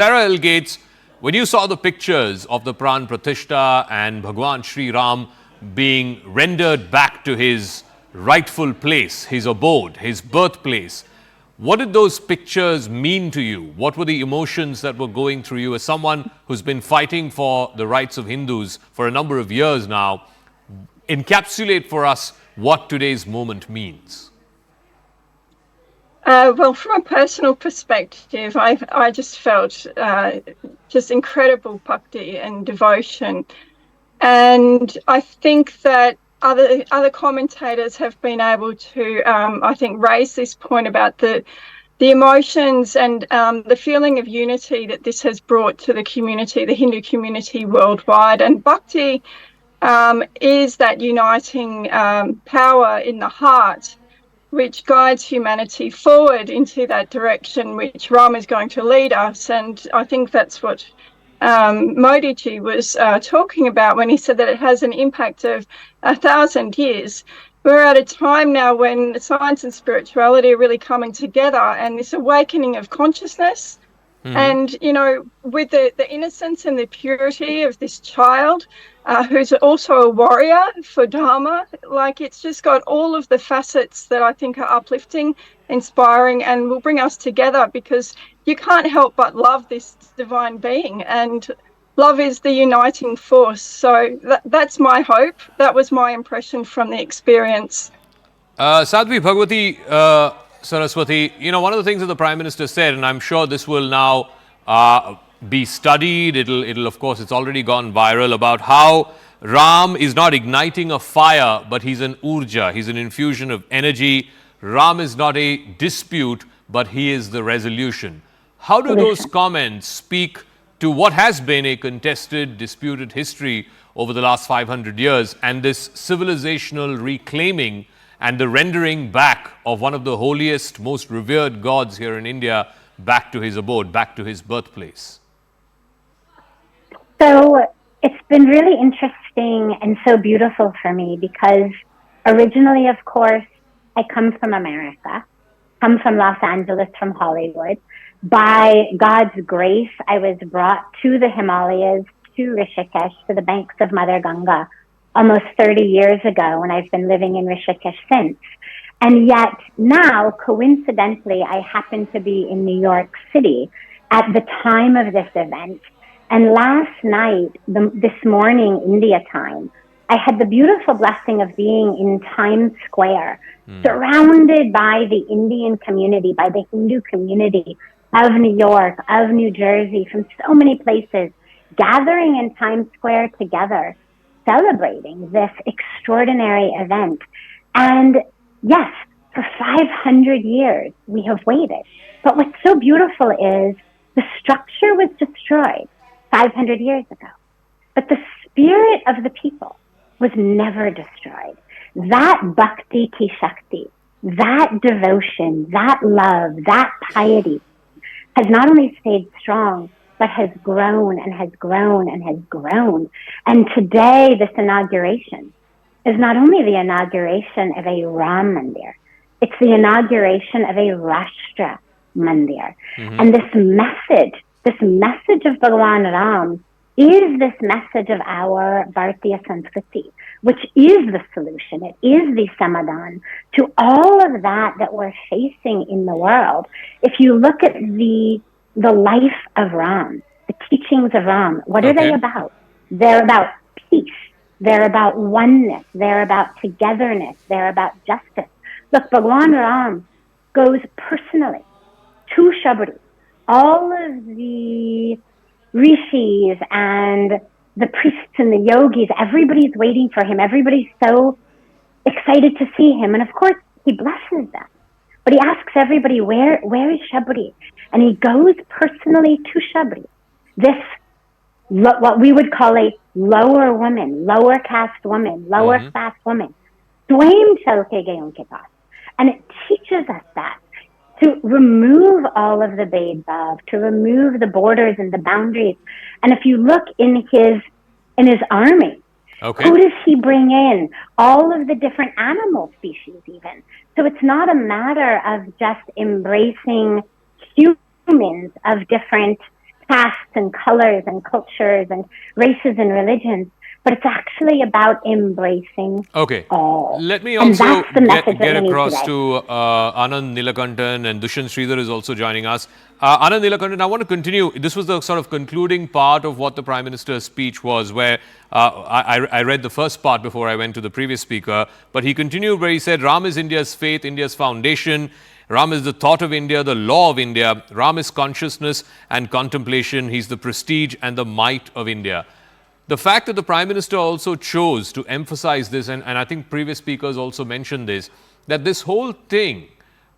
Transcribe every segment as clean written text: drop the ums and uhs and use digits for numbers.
Sarah L. Gates, when you saw the pictures of the Pran Pratishtha and Bhagwan Sri Ram being rendered back to his rightful place, his abode, his birthplace, what did those pictures mean to you? What were the emotions that were going through you as someone who's been fighting for the rights of Hindus for a number of years now? Encapsulate for us what today's moment means. Well, from a personal perspective, I just felt just incredible bhakti and devotion. And I think that other commentators have been able to, I think, raise this point about the emotions and the feeling of unity that this has brought to the community, the Hindu community worldwide. And bhakti is that uniting power in the heart, which guides humanity forward into that direction which Ram is going to lead us. And I think that's what Modi ji was talking about when he said that it has an impact of 1,000 years. We're at a time now when science and spirituality are really coming together, and this awakening of consciousness. And, you know, with the innocence and the purity of this child, who's also a warrior for Dharma, like it's just got all of the facets that I think are uplifting, inspiring, and will bring us together, because you can't help but love this divine being, and love is the uniting force. So that's my hope. That was my impression from the experience. Sadhvi Bhagwati Saraswati, you know, one of the things that the Prime Minister said, and I'm sure this will now be studied, it'll of course, it's already gone viral, about how Ram is not igniting a fire, but he's an urja, he's an infusion of energy. Ram is not a dispute, but he is the resolution. How do those comments speak to what has been a contested, disputed history over the last 500 years, and this civilizational reclaiming and the rendering back of one of the holiest, most revered gods here in India back to his abode, back to his birthplace? So it's been really interesting and so beautiful for me, because originally, of course, I come from America, come from Los Angeles, from Hollywood. By God's grace, I was brought to the Himalayas, to Rishikesh, to the banks of Mother Ganga, almost 30 years ago, and I've been living in Rishikesh since. And yet now, coincidentally, I happen to be in New York City at the time of this event. And last night, this morning, India time, I had the beautiful blessing of being in Times Square, surrounded by the Indian community, by the Hindu community of New York, of New Jersey, from so many places, gathering in Times Square together, celebrating this extraordinary event. And yes, for 500 years, we have waited. But what's so beautiful is the structure was destroyed 500 years ago, but the spirit of the people was never destroyed. That bhakti ki shakti, that devotion, that love, that piety has not only stayed strong, but has grown and has grown and has grown. And today, this inauguration is not only the inauguration of a Ram Mandir, it's the inauguration of a Rashtra Mandir. And this message of Bhagwan Ram is this message of our Bharatiya Sanskriti, which is the solution. It is the samadhan to all of that we're facing in the world. If you look at the life of Ram, the teachings of Ram, what are they about? They're about peace. They're about oneness. They're about togetherness. They're about justice. Look, Bhagwan Ram goes personally to Shabri. All of the rishis and the priests and the yogis, everybody's waiting for him. Everybody's so excited to see him. And of course, he blesses them. But he asks everybody, where is Shabri? And he goes personally to Shabri, this, what we would call a lower woman, lower caste woman, lower class woman. And it teaches us that, to remove all of the Bhed Bhav, to remove the borders and the boundaries. And if you look in his army, who does he bring in? All of the different animal species even. So it's not a matter of just embracing humans of different castes and colors and cultures and races and religions, but it's actually about embracing Okay. all. Let me And also that's the message get that we need across today. to Anand Nilakantan, and Dushyant Sridhar is also joining us. Anand Nilakantan, I want to continue. This was the sort of concluding part of what the Prime Minister's speech was, where I read the first part before I went to the previous speaker, but he continued where he said, Ram is India's faith, India's foundation. Ram is the thought of India, the law of India. Ram is consciousness and contemplation. He's the prestige and the might of India. The fact that the Prime Minister also chose to emphasize this, and I think previous speakers also mentioned this, that this whole thing,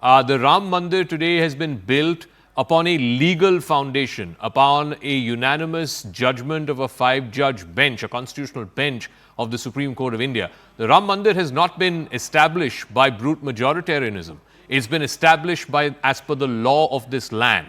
the Ram Mandir today has been built upon a legal foundation, upon a unanimous judgment of a 5-judge bench, a constitutional bench of the Supreme Court of India. The Ram Mandir has not been established by brute majoritarianism. It's been established by, as per the law of this land.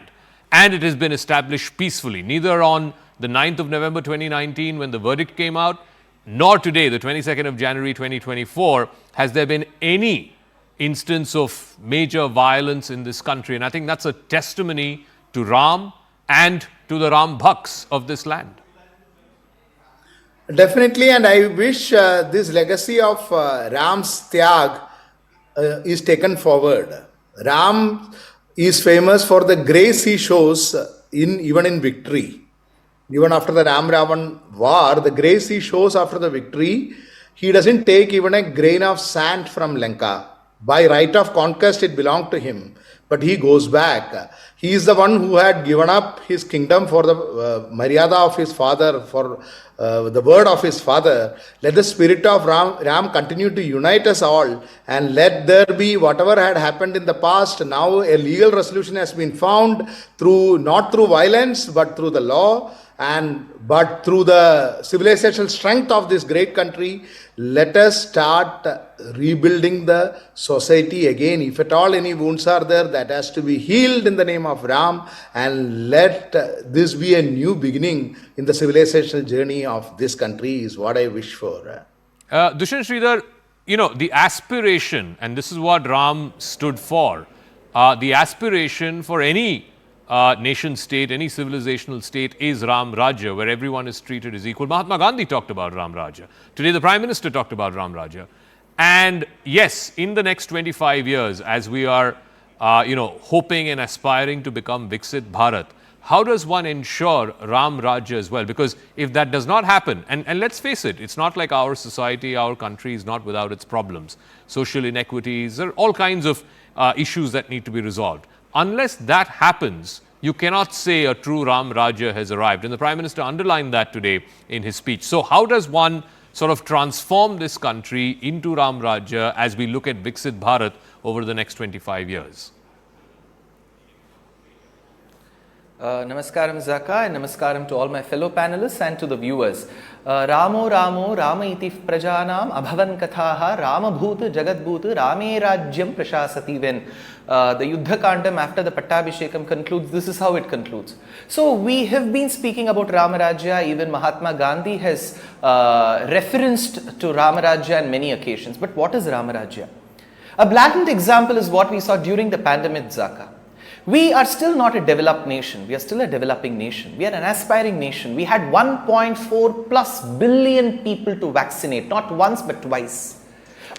And it has been established peacefully, neither on the 9th of November 2019 when the verdict came out, nor today, the 22nd of January 2024, has there been any instance of major violence in this country. And I think that's a testimony to Ram and to the Ram Bhaks of this land. Definitely, and I wish this legacy of Ram's Tyag is taken forward. Ram is famous for the grace he shows even in victory. Even after the Ram Ravan war, the grace he shows after the victory, he doesn't take even a grain of sand from Lanka. By right of conquest, it belonged to him, but he goes back. He is the one who had given up his kingdom for the Maryada of his father, for the word of his father. Let the spirit of Ram continue to unite us all, and let there be whatever had happened in the past. Now a legal resolution has been found through, not through violence, but through the law, but through the civilizational strength of this great country. Let us start rebuilding the society again. If at all any wounds are there, that has to be healed in the name of Ram, and let this be a new beginning in the civilizational journey of this country is what I wish for. Dushyant Sridhar, you know, the aspiration, and this is what Ram stood for, the aspiration for any nation state, any civilizational state is Ram Rajya, where everyone is treated as equal. Mahatma Gandhi talked about Ram Rajya. Today the Prime Minister talked about Ram Rajya. And yes, in the next 25 years, as we are hoping and aspiring to become Viksit Bharat, how does one ensure Ram Rajya as well? Because if that does not happen, and let's face it, it's not like our society, our country is not without its problems. Social inequities, there are all kinds of issues that need to be resolved. Unless that happens, you cannot say a true Ram Rajya has arrived. And the Prime Minister underlined that today in his speech. So how does one sort of transform this country into Ram Rajya as we look at Viksit Bharat over the next 25 years? Namaskaram Zaka, and namaskaram to all my fellow panelists and to the viewers. Ramo Ramo Rama iti prajanam abhavan kathaha Rama bhut jagat bhut Rame rajyam prashasati. When the Yuddha Kandam after the Pattabhishekam concludes, this is how it concludes. So we have been speaking about Rama Rajya. Even Mahatma Gandhi has referenced to Rama Rajya on many occasions. But what is Rama Rajya? A blatant example is what we saw during the pandemic, Zaka. We are still not a developed nation. We are still a developing nation. We are an aspiring nation. We had 1.4 plus billion people to vaccinate, not once but twice.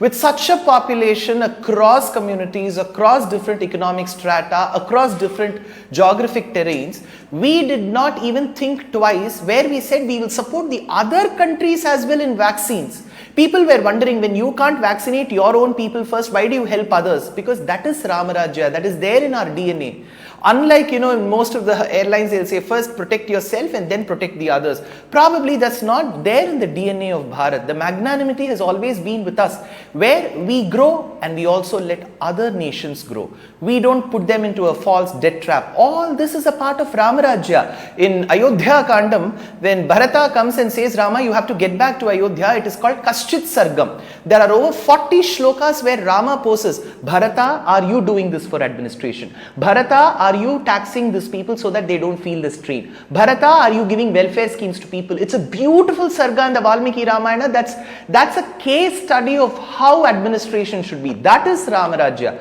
With such a population across communities, across different economic strata, across different geographic terrains, we did not even think twice where we said we will support the other countries as well in vaccines. People were wondering, when you can't vaccinate your own people first, why do you help others? Because that is Rama Rajya, that is there in our DNA. Unlike, in most of the airlines, they'll say first protect yourself and then protect the others. Probably that's not there in the DNA of Bharat. The magnanimity has always been with us, where we grow and we also let other nations grow. We don't put them into a false debt trap. All this is a part of Rama Rajya. In Ayodhya Kandam, when Bharata comes and says, Rama, you have to get back to Ayodhya, it is called Kaschit Sargam. There are over 40 shlokas where Rama poses, Bharata, are you doing this for administration? Bharata, are you taxing these people so that they don't feel the strain? Bharata, are you giving welfare schemes to people? It's a beautiful sarga in the Valmiki Ramayana. That's a case study of how administration should be. That is Rama Rajya.